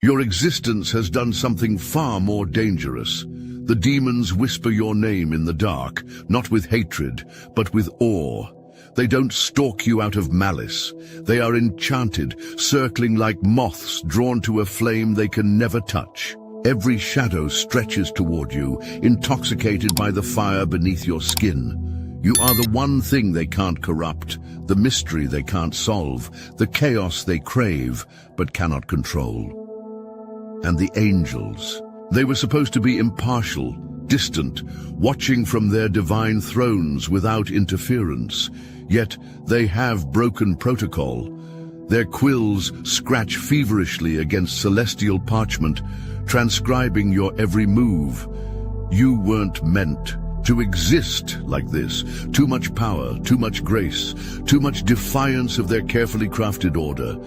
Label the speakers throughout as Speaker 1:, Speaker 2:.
Speaker 1: Your existence has done something far more dangerous. The demons whisper your name in the dark, not with hatred, but with awe. They don't stalk you out of malice. They are enchanted, circling like moths drawn to a flame they can never touch. Every shadow stretches toward you, intoxicated by the fire beneath your skin. You are the one thing they can't corrupt, the mystery they can't solve, the chaos they crave but cannot control. And the angels. They were supposed to be impartial, distant, watching from their divine thrones without interference. Yet they have broken protocol. Their quills scratch feverishly against celestial parchment, transcribing your every move. You weren't meant to exist like this. Too much power, too much grace, too much defiance of their carefully crafted order.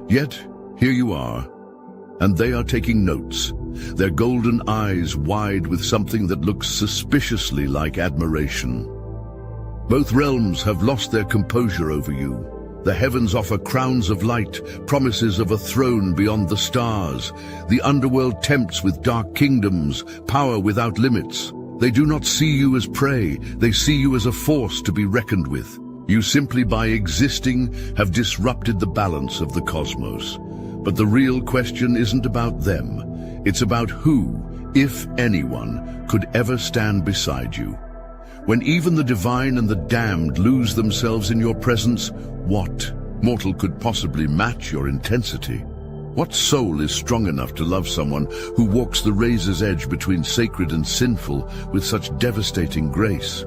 Speaker 1: Yet, here you are, and they are taking notes, their golden eyes wide with something that looks suspiciously like admiration. Both realms have lost their composure over you. The heavens offer crowns of light, promises of a throne beyond the stars. The underworld tempts with dark kingdoms, power without limits. They do not see you as prey, they see you as a force to be reckoned with. You simply by existing have disrupted the balance of the cosmos. But the real question isn't about them. It's about who, if anyone, could ever stand beside you. When even the divine and the damned lose themselves in your presence, what mortal could possibly match your intensity? What soul is strong enough to love someone who walks the razor's edge between sacred and sinful with such devastating grace?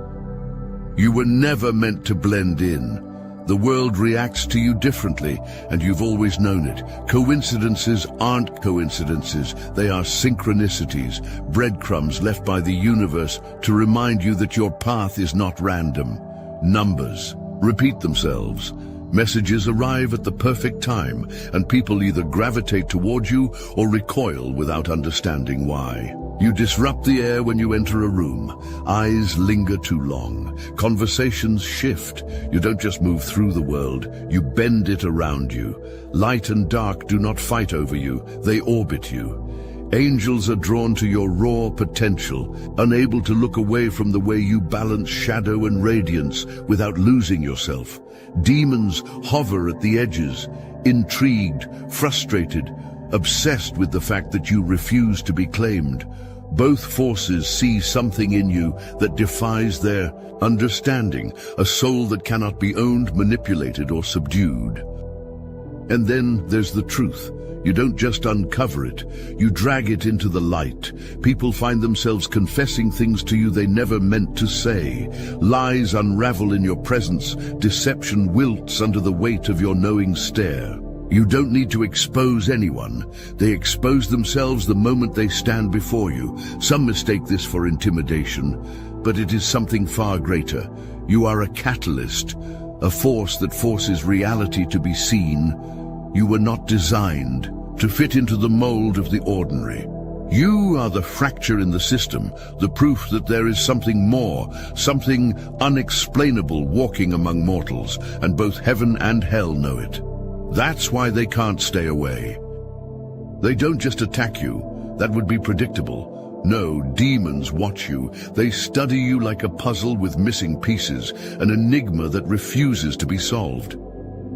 Speaker 1: You were never meant to blend in. The world reacts to you differently, and you've always known it. Coincidences aren't coincidences. They are synchronicities, breadcrumbs left by the universe to remind you that your path is not random. Numbers repeat themselves. Messages arrive at the perfect time, and people either gravitate toward you or recoil without understanding why. You disrupt the air when you enter a room. Eyes linger too long. Conversations shift. You don't just move through the world, you bend it around you. Light and dark do not fight over you, they orbit you. Angels are drawn to your raw potential, unable to look away from the way you balance shadow and radiance without losing yourself. Demons hover at the edges, intrigued, frustrated, obsessed with the fact that you refuse to be claimed. Both forces see something in you that defies their understanding, a soul that cannot be owned, manipulated, or subdued. And then there's the truth. You don't just uncover it, you drag it into the light. People find themselves confessing things to you they never meant to say. Lies unravel in your presence, deception wilts under the weight of your knowing stare. You don't need to expose anyone. They expose themselves the moment they stand before you. Some mistake this for intimidation, but it is something far greater. You are a catalyst, a force that forces reality to be seen. You were not designed to fit into the mold of the ordinary. You are the fracture in the system, the proof that there is something more, something unexplainable walking among mortals, and both heaven and hell know it. That's why they can't stay away. They don't just attack you. That would be predictable. No, demons watch you. They study you like a puzzle with missing pieces, an enigma that refuses to be solved.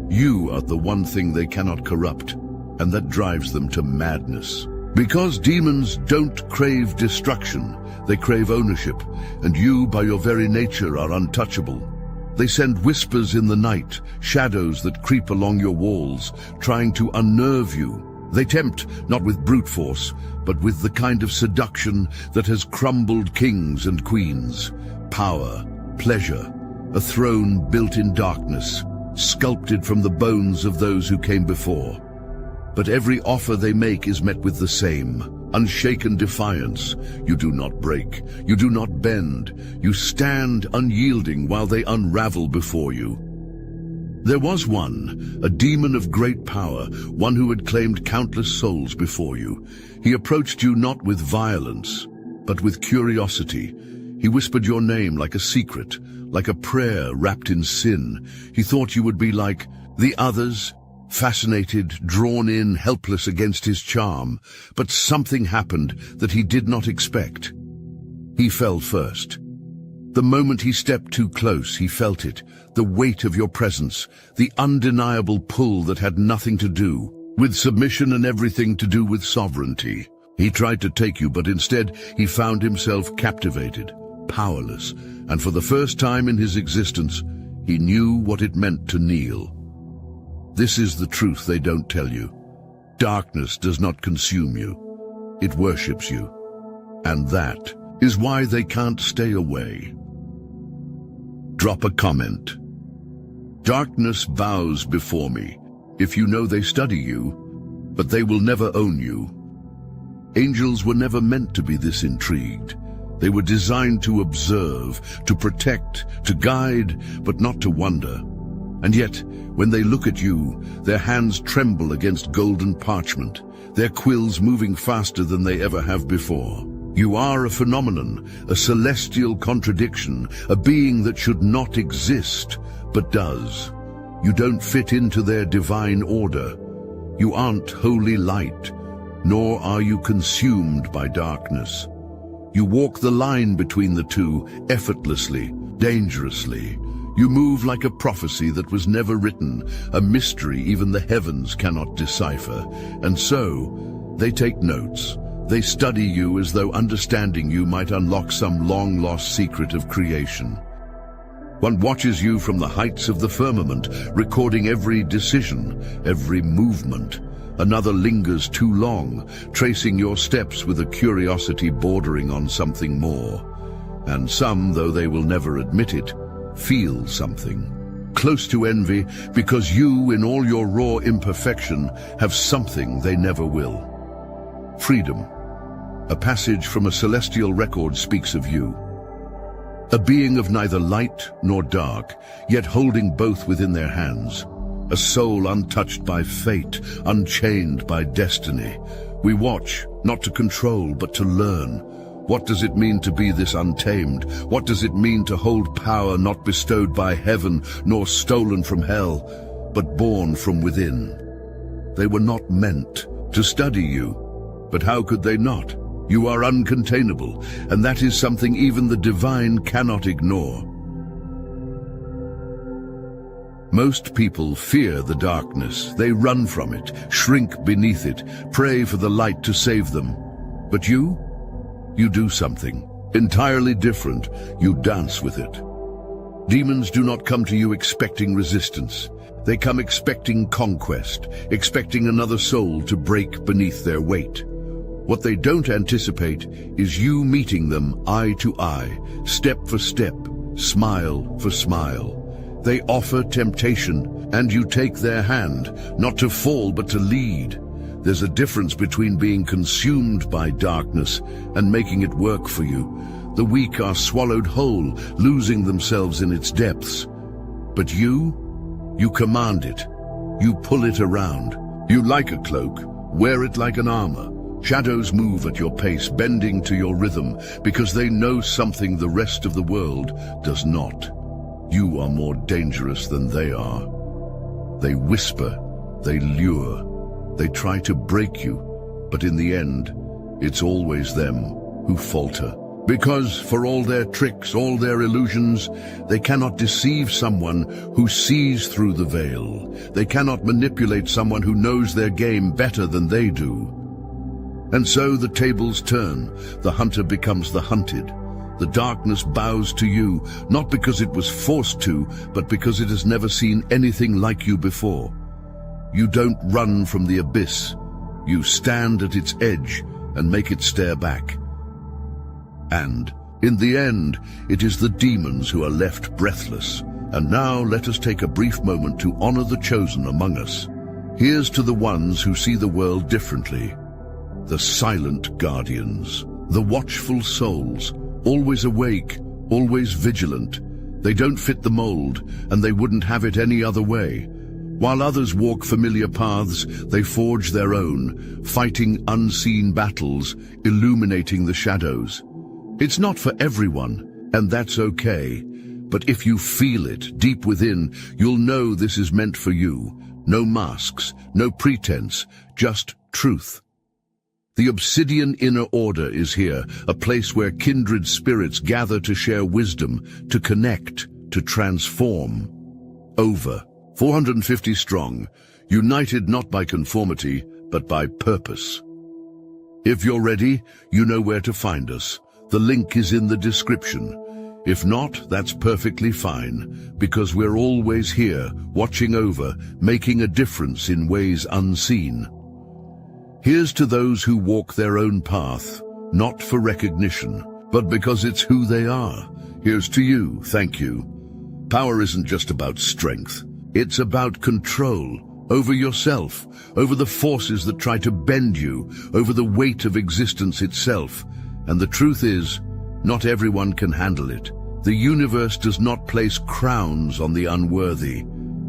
Speaker 1: You are the one thing they cannot corrupt, and that drives them to madness. Because demons don't crave destruction, they crave ownership, and you, by your very nature, are untouchable. They send whispers in the night, shadows that creep along your walls, trying to unnerve you. They tempt, not with brute force, but with the kind of seduction that has crumbled kings and queens. Power, pleasure, a throne built in darkness, sculpted from the bones of those who came before. But every offer they make is met with the same, unshaken defiance. You do not break, you do not bend, you stand unyielding while they unravel before you. There was one, a demon of great power, one who had claimed countless souls before you. He approached you not with violence, but with curiosity. He whispered your name like a secret, like a prayer wrapped in sin. He thought you would be like the others, fascinated, drawn in, helpless against his charm. But something happened that he did not expect. He fell first. The moment he stepped too close, he felt it, the weight of your presence, the undeniable pull that had nothing to do with submission and everything to do with sovereignty. He tried to take you, but instead he found himself captivated, powerless, and for the first time in his existence, he knew what it meant to kneel. This is the truth they don't tell you. Darkness does not consume you. It worships you. And that is why they can't stay away. Drop a comment. Darkness bows before me. If you know they study you, but they will never own you. Angels were never meant to be this intrigued. They were designed to observe, to protect, to guide, but not to wonder. And yet, when they look at you, their hands tremble against golden parchment, their quills moving faster than they ever have before. You are a phenomenon, a celestial contradiction, a being that should not exist, but does. You don't fit into their divine order. You aren't holy light, nor are you consumed by darkness. You walk the line between the two, effortlessly, dangerously. You move like a prophecy that was never written, a mystery even the heavens cannot decipher. And so, they take notes. They study you as though understanding you might unlock some long-lost secret of creation. One watches you from the heights of the firmament, recording every decision, every movement. Another lingers too long, tracing your steps with a curiosity bordering on something more. And some, though they will never admit it, feel something. Close to envy, because you, in all your raw imperfection, have something they never will. Freedom. A passage from a celestial record speaks of you. A being of neither light nor dark, yet holding both within their hands. A soul untouched by fate, unchained by destiny. We watch, not to control, but to learn. What does it mean to be this untamed? What does it mean to hold power not bestowed by heaven, nor stolen from hell, but born from within? They were not meant to study you, but how could they not? You are uncontainable, and that is something even the divine cannot ignore. Most people fear the darkness. They run from it, shrink beneath it, pray for the light to save them. But you do something entirely different. You dance with it. Demons do not come to you expecting resistance. They come expecting conquest, expecting another soul to break beneath their weight. What they don't anticipate is you meeting them eye to eye, step for step, smile for smile. They offer temptation, and you take their hand, not to fall but to lead. There's a difference between being consumed by darkness and making it work for you. The weak are swallowed whole, losing themselves in its depths. But you command it. You pull it around. You like a cloak, wear it like an armor. Shadows move at your pace, bending to your rhythm, because they know something the rest of the world does not. You are more dangerous than they are. They whisper, they lure, they try to break you, but in the end, it's always them who falter. Because for all their tricks, all their illusions, they cannot deceive someone who sees through the veil. They cannot manipulate someone who knows their game better than they do. And so the tables turn. The hunter becomes the hunted. The darkness bows to you, not because it was forced to, but because it has never seen anything like you before. You don't run from the abyss. You stand at its edge and make it stare back. And, in the end, it is the demons who are left breathless. And now let us take a brief moment to honor the chosen among us. Here's to the ones who see the world differently. The silent guardians, the watchful souls, always awake, always vigilant. They don't fit the mold, and they wouldn't have it any other way. While others walk familiar paths, they forge their own, fighting unseen battles, illuminating the shadows. It's not for everyone, and that's okay. But if you feel it deep within, you'll know this is meant for you. No masks, no pretense, just truth. The Obsidian Inner Order is here, a place where kindred spirits gather to share wisdom, to connect, to transform. Over 450 strong, united not by conformity, but by purpose. If you're ready, you know where to find us. The link is in the description. If not, that's perfectly fine, because we're always here, watching over, making a difference in ways unseen. Here's to those who walk their own path, not for recognition, but because it's who they are. Here's to you, thank you. Power isn't just about strength. It's about control over yourself, over the forces that try to bend you, over the weight of existence itself. And the truth is, not everyone can handle it. The universe does not place crowns on the unworthy.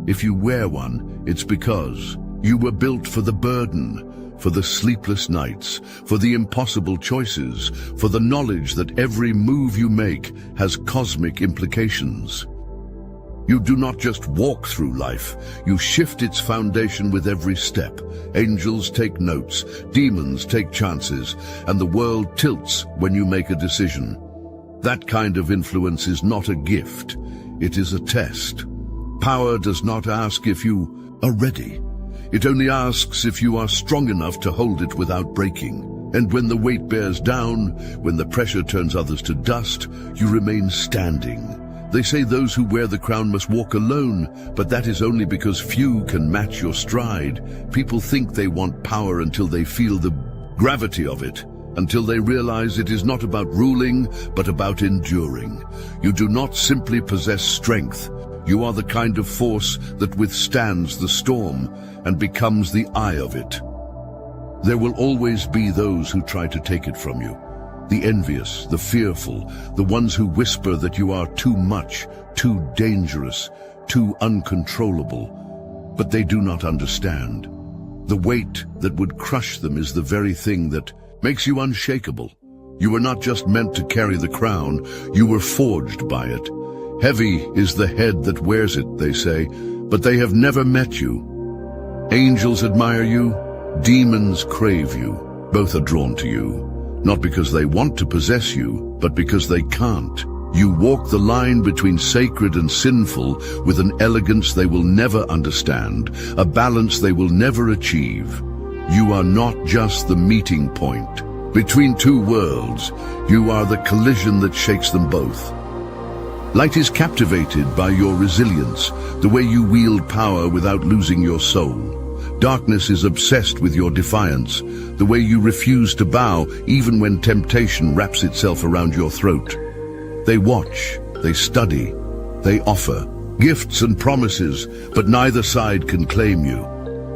Speaker 1: If you wear one, it's because you were built for the burden, for the sleepless nights, for the impossible choices, for the knowledge that every move you make has cosmic implications. You do not just walk through life, you shift its foundation with every step. Angels take notes, demons take chances, and the world tilts when you make a decision. That kind of influence is not a gift, it is a test. Power does not ask if you are ready. It only asks if you are strong enough to hold it without breaking. And when the weight bears down, when the pressure turns others to dust, you remain standing. They say those who wear the crown must walk alone, but that is only because few can match your stride. People think they want power until they feel the gravity of it, until they realize it is not about ruling, but about enduring. You do not simply possess strength. You are the kind of force that withstands the storm and becomes the eye of it. There will always be those who try to take it from you. The envious, the fearful, the ones who whisper that you are too much, too dangerous, too uncontrollable. But they do not understand. The weight that would crush them is the very thing that makes you unshakable. You were not just meant to carry the crown, you were forged by it. Heavy is the head that wears it, they say, but they have never met you. Angels admire you, demons crave you. Both are drawn to you. Not because they want to possess you, but because they can't. You walk the line between sacred and sinful with an elegance they will never understand, a balance they will never achieve. You are not just the meeting point. Between two worlds, you are the collision that shakes them both. Light is captivated by your resilience, the way you wield power without losing your soul. Darkness is obsessed with your defiance, the way you refuse to bow even when temptation wraps itself around your throat. They watch, they study, they offer gifts and promises, but neither side can claim you.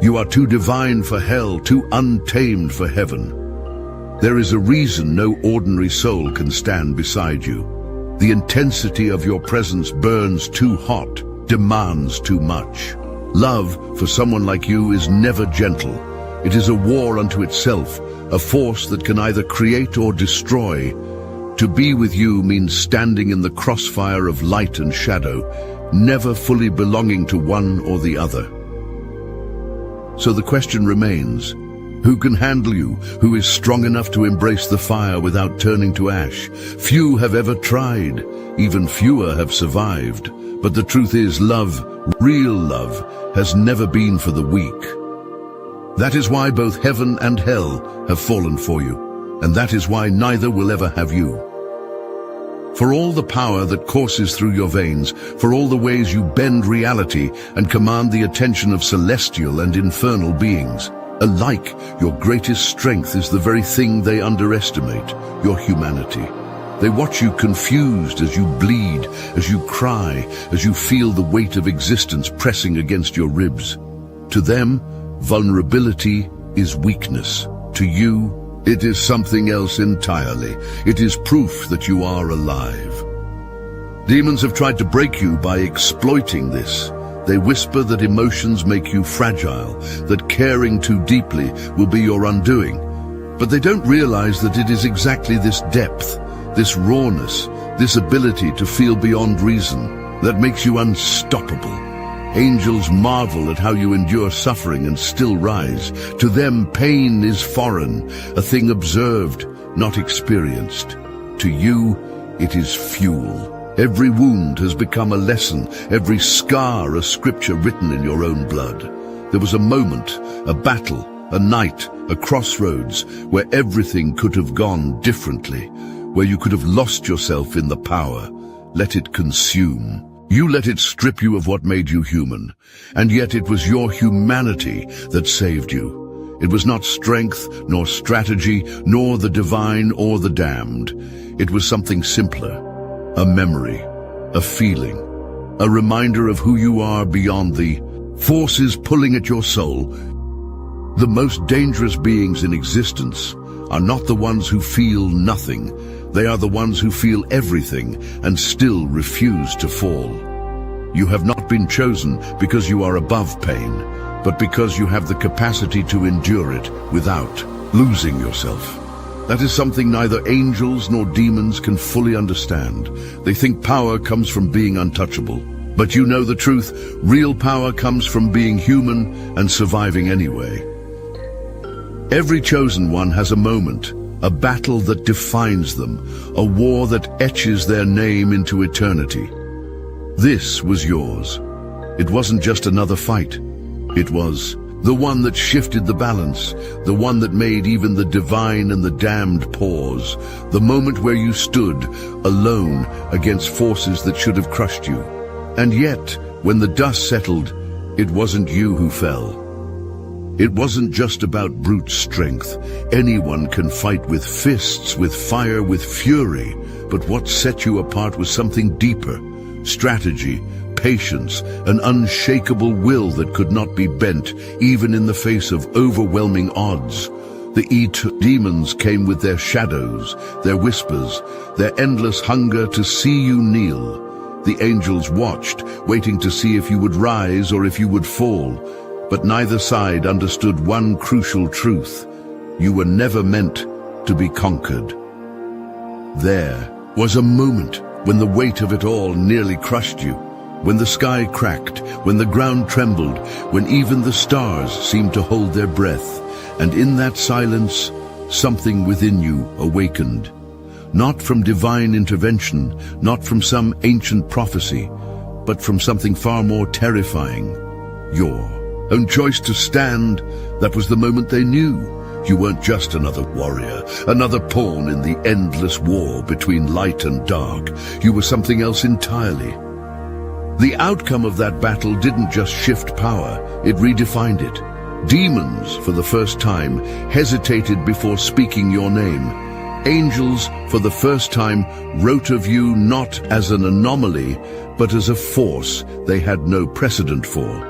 Speaker 1: You are too divine for hell, too untamed for heaven. There is a reason no ordinary soul can stand beside you. The intensity of your presence burns too hot, demands too much. Love for someone like you is never gentle. It is a war unto itself, a force that can either create or destroy. To be with you means standing in the crossfire of light and shadow, never fully belonging to one or the other. So the question remains, who can handle you? Who is strong enough to embrace the fire without turning to ash? Few have ever tried, even fewer have survived. But the truth is, love, real love, has never been for the weak. That is why both heaven and hell have fallen for you, and that is why neither will ever have you. For all the power that courses through your veins, for all the ways you bend reality and command the attention of celestial and infernal beings, alike your greatest strength is the very thing they underestimate, your humanity. They watch you confused as you bleed, as you cry, as you feel the weight of existence pressing against your ribs. To them, vulnerability is weakness. To you, it is something else entirely. It is proof that you are alive. Demons have tried to break you by exploiting this. They whisper that emotions make you fragile, that caring too deeply will be your undoing. But they don't realize that it is exactly this depth, this rawness, this ability to feel beyond reason that makes you unstoppable. Angels marvel at how you endure suffering and still rise. To them, pain is foreign, a thing observed, not experienced. To you, it is fuel. Every wound has become a lesson, every scar a scripture written in your own blood. There was a moment, a battle, a night, a crossroads, where everything could have gone differently, where you could have lost yourself in the power. Let it consume. You let it strip you of what made you human, and yet it was your humanity that saved you. It was not strength, nor strategy, nor the divine or the damned. It was something simpler, a memory, a feeling, a reminder of who you are beyond the forces pulling at your soul. The most dangerous beings in existence are not the ones who feel nothing. They are the ones who feel everything and still refuse to fall. You have not been chosen because you are above pain, but because you have the capacity to endure it without losing yourself. That is something neither angels nor demons can fully understand. They think power comes from being untouchable. But you know the truth. Real power comes from being human and surviving anyway. Every chosen one has a moment, a battle that defines them, a war that etches their name into eternity. This was yours. It wasn't just another fight. It was the one that shifted the balance, the one that made even the divine and the damned pause, the moment where you stood alone against forces that should have crushed you. And yet, when the dust settled, it wasn't you who fell. It wasn't just about brute strength. Anyone can fight with fists, with fire, with fury. But what set you apart was something deeper. Strategy, patience, an unshakable will that could not be bent, even in the face of overwhelming odds. The demons came with their shadows, their whispers, their endless hunger to see you kneel. The angels watched, waiting to see if you would rise or if you would fall. But neither side understood one crucial truth. You were never meant to be conquered. There was a moment when the weight of it all nearly crushed you, when the sky cracked, when the ground trembled, when even the stars seemed to hold their breath. And in that silence, something within you awakened. Not from divine intervention, not from some ancient prophecy, but from something far more terrifying. Your own choice to stand. That was the moment they knew. You weren't just another warrior, another pawn in the endless war between light and dark. You were something else entirely. The outcome of that battle didn't just shift power, it redefined it. Demons, for the first time, hesitated before speaking your name. Angels, for the first time, wrote of you not as an anomaly, but as a force they had no precedent for.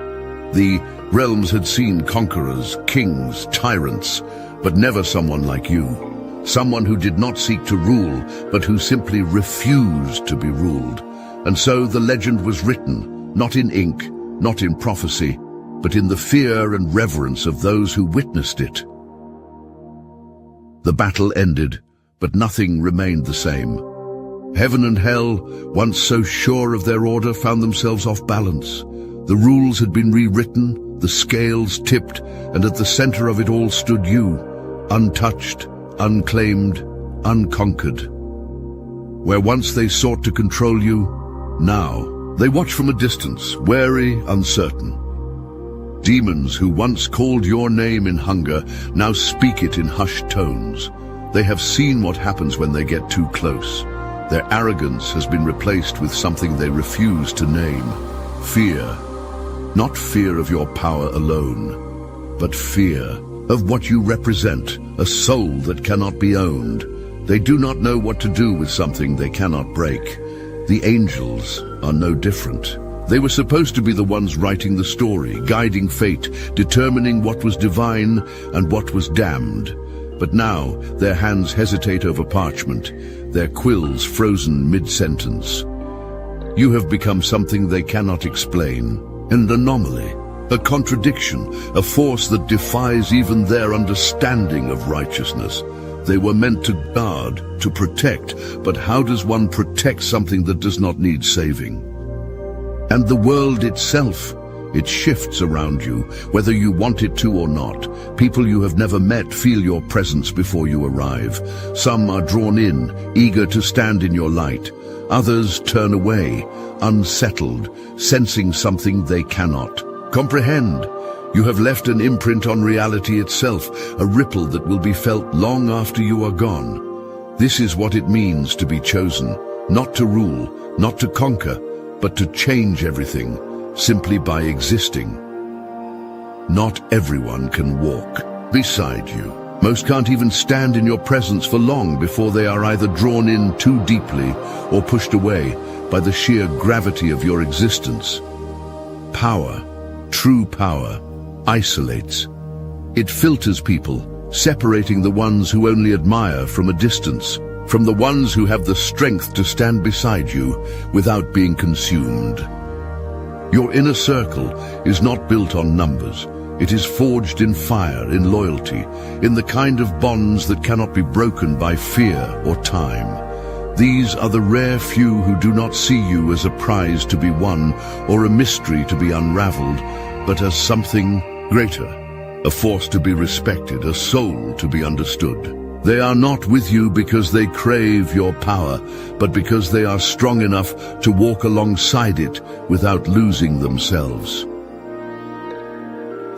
Speaker 1: The realms had seen conquerors, kings, tyrants, but never someone like you. Someone who did not seek to rule, but who simply refused to be ruled. And so the legend was written, not in ink, not in prophecy, but in the fear and reverence of those who witnessed it. The battle ended, but nothing remained the same. Heaven and hell, once so sure of their order, found themselves off balance. The rules had been rewritten, the scales tipped, and at the center of it all stood you, untouched, unclaimed, unconquered. Where once they sought to control you, now they watch from a distance, wary, uncertain. Demons who once called your name in hunger now speak it in hushed tones. They have seen what happens when they get too close. Their arrogance has been replaced with something they refuse to name. Fear. Not fear of your power alone, but fear of what you represent, a soul that cannot be owned. They do not know what to do with something they cannot break. The angels are no different. They were supposed to be the ones writing the story, guiding fate, determining what was divine and what was damned. But now their hands hesitate over parchment, their quills frozen mid-sentence. You have become something they cannot explain. An anomaly, a contradiction, a force that defies even their understanding of righteousness. They were meant to guard, to protect, but how does one protect something that does not need saving? And the world itself, It shifts around you, whether you want it to or not. People you have never met feel your presence before you arrive. Some are drawn in, eager to stand in your light. Others turn away, unsettled, sensing something they cannot comprehend. You have left an imprint on reality itself, a ripple that will be felt long after you are gone. This is what it means to be chosen, not to rule, not to conquer, but to change everything, simply by existing. Not everyone can walk beside you. Most can't even stand in your presence for long before they are either drawn in too deeply or pushed away by the sheer gravity of your existence. Power, true power, isolates. It filters people, separating the ones who only admire from a distance, from the ones who have the strength to stand beside you without being consumed. Your inner circle is not built on numbers. It is forged in fire, in loyalty, in the kind of bonds that cannot be broken by fear or time. These are the rare few who do not see you as a prize to be won or a mystery to be unraveled, but as something greater, a force to be respected, a soul to be understood. They are not with you because they crave your power, but because they are strong enough to walk alongside it without losing themselves.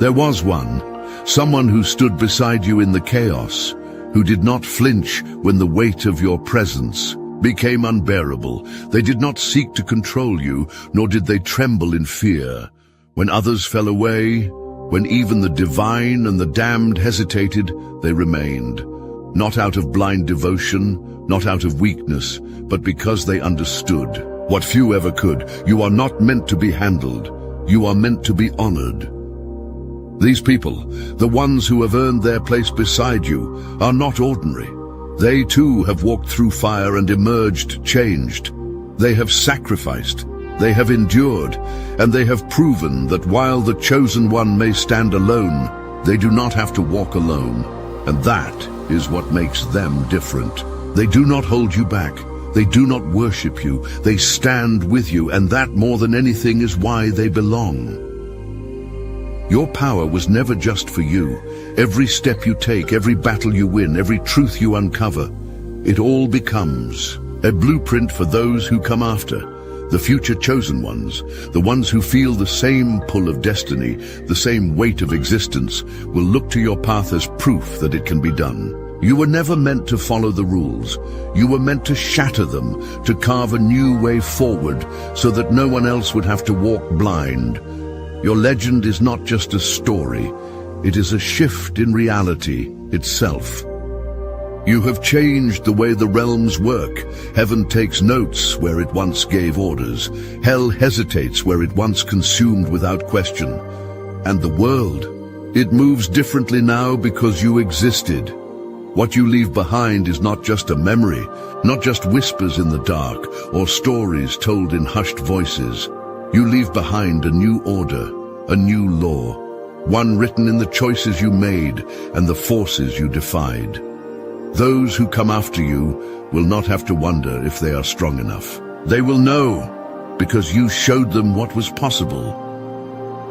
Speaker 1: There was someone who stood beside you in the chaos, who did not flinch when the weight of your presence became unbearable. They did not seek to control you, nor did they tremble in fear. When others fell away, when even the divine and the damned hesitated, they remained. Not out of blind devotion, not out of weakness, but because they understood what few ever could. You are not meant to be handled. You are meant to be honored. These people, the ones who have earned their place beside you, are not ordinary. They too have walked through fire and emerged changed. They have sacrificed, they have endured, and they have proven that while the chosen one may stand alone, they do not have to walk alone. And that is what makes them different. They do not hold you back. They do not worship you. They stand with you, and that more than anything is why they belong. Your power was never just for you. Every step you take, every battle you win, every truth you uncover, it all becomes a blueprint for those who come after, the future chosen ones, the ones who feel the same pull of destiny, the same weight of existence, will look to your path as proof that it can be done. You were never meant to follow the rules. You were meant to shatter them, to carve a new way forward so that no one else would have to walk blind. Your legend is not just a story, it is a shift in reality itself. You have changed the way the realms work. Heaven takes notes where it once gave orders. Hell hesitates where it once consumed without question. And the world, it moves differently now because you existed. What you leave behind is not just a memory, not just whispers in the dark or stories told in hushed voices. You leave behind a new order, a new law, one written in the choices you made and the forces you defied. Those who come after you will not have to wonder if they are strong enough. They will know because you showed them what was possible.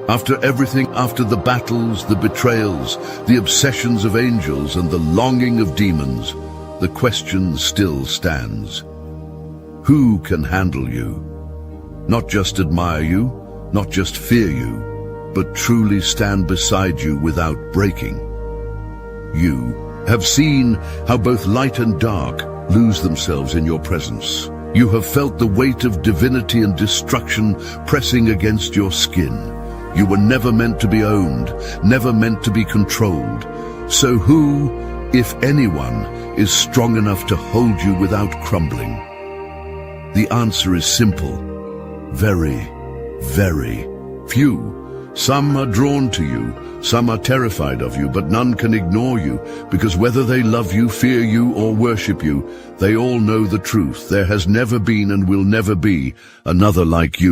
Speaker 1: After everything, after the battles, the betrayals, the obsessions of angels and the longing of demons, the question still stands. Who can handle you? Not just admire you, not just fear you, but truly stand beside you without breaking. You have seen how both light and dark lose themselves in your presence. You have felt the weight of divinity and destruction pressing against your skin. You were never meant to be owned, never meant to be controlled. So who, if anyone, is strong enough to hold you without crumbling? The answer is simple. Very, very few. Some are drawn to you, some are terrified of you, but none can ignore you, because whether they love you, fear you, or worship you, they all know the truth. There has never been and will never be another like you.